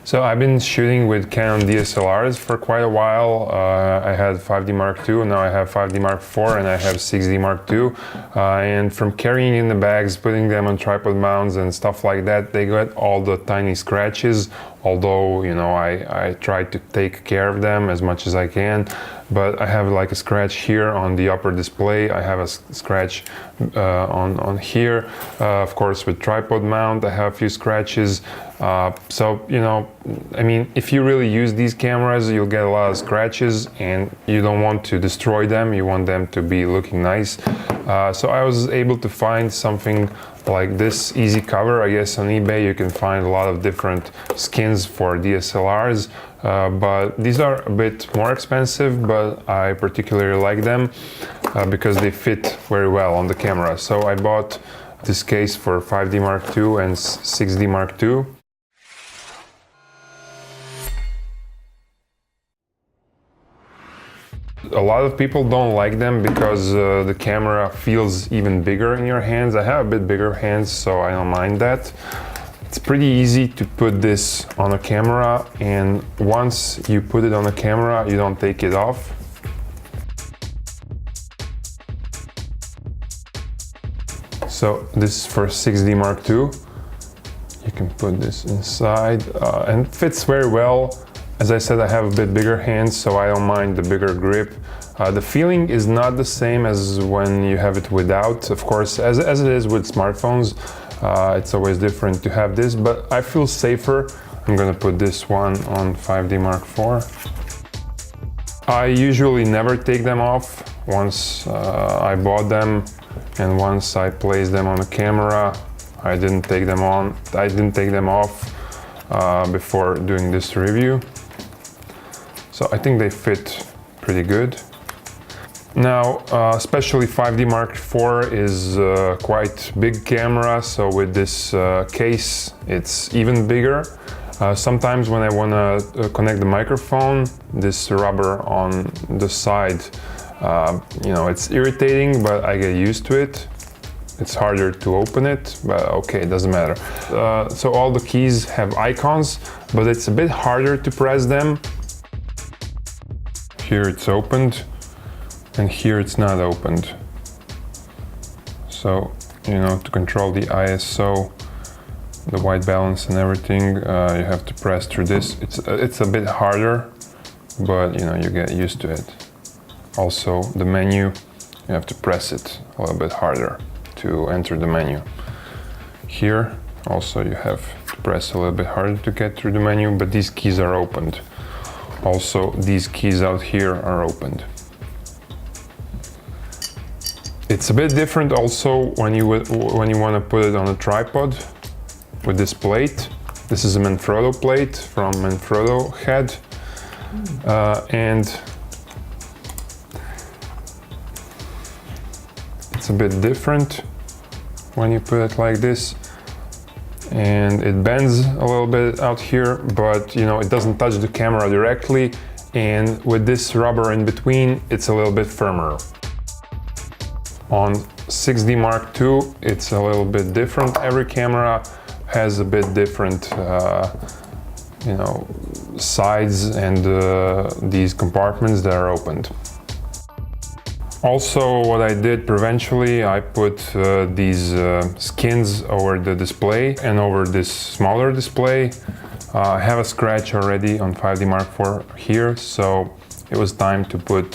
So I've been shooting with Canon DSLRs for quite a while. I had 5D Mark II, now I have 5D Mark IV, and I have 6D Mark II. And from carrying in the bags, putting them on tripod mounts and stuff like that, they got all the tiny scratches. Although, you know, I try to take care of them as much as I can. But I have like a scratch here on the upper display. I have a scratch on here. Of course, with tripod mount, I have a few scratches. So, you know, I mean, if you really use these cameras, you'll get a lot of scratches and you don't want to destroy them. You want them to be looking nice. So I was able to find something like this easy cover. I guess on eBay you can find a lot of different skins for DSLRs, but these are a bit more expensive, but I particularly like them because they fit very well on the camera. So I bought this case for 5D Mark II and 6D Mark II. A lot of people don't like them because the camera feels even bigger in your hands. I have a bit bigger hands, so I don't mind that. It's pretty easy to put this on a camera, and once you put it on a camera, you don't take it off. So this is for 6D Mark II. You can put this inside and it fits very well. As I said, I have a bit bigger hands, so I don't mind the bigger grip. The feeling is not the same as when you have it without. Of course, as it is with smartphones, it's always different to have this, but I feel safer. I'm gonna put this one on 5D Mark IV. I usually never take them off. Once I bought them and once I placed them on the camera, I didn't take them off before doing this review. So I think they fit pretty good. Now, especially 5D Mark IV is quite big camera, so with this case, it's even bigger. Sometimes when I want to connect the microphone, this rubber on the side, you know, it's irritating, but I get used to it. It's harder to open it, but okay, it doesn't matter. So all the keys have icons, but it's a bit harder to press them. Here it's opened, and here it's not opened. So, you know, to control the ISO, the white balance and everything, you have to press through this. It's a bit harder, but you know, you get used to it. Also, the menu, you have to press it a little bit harder to enter the menu. Here, also you have to press a little bit harder to get through the menu, but these keys are opened. Also, these keys out here are opened. It's a bit different also when you want to put it on a tripod with this plate. This is a Manfrotto plate from Manfrotto head, and it's a bit different when you put it like this. And it bends a little bit out here, but you know, it doesn't touch the camera directly, and with this rubber in between, it's a little bit firmer. On 6D Mark II, it's a little bit different. Every camera has a bit different you know, sides and these compartments that are opened. Also, what I did preventively, I put these skins over the display and over this smaller display. I have a scratch already on 5D Mark IV here, so it was time to put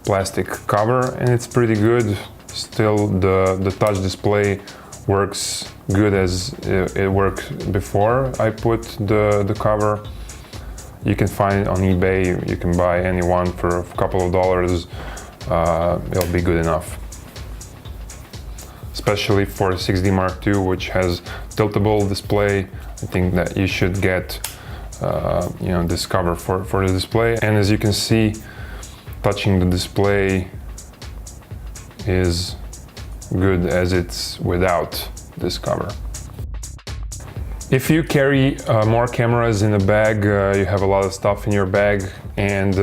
plastic cover, and it's pretty good. Still, the touch display works good as it worked before I put the cover. You can find it on eBay, you can buy any one for a couple of dollars. It'll be good enough. Especially for 6D Mark II, which has tiltable display, I think that you should get you know, this cover for the display. And as you can see, touching the display is good as it's without this cover. If you carry more cameras in a bag, you have a lot of stuff in your bag, and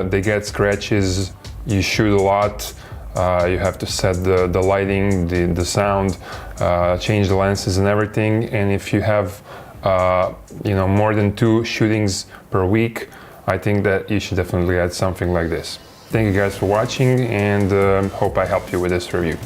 they get scratches. You shoot a lot, you have to set the lighting, the sound, change the lenses and everything. And if you have more than 2 shootings per week, I think that you should definitely add something like this. Thank you guys for watching, and hope I helped you with this review.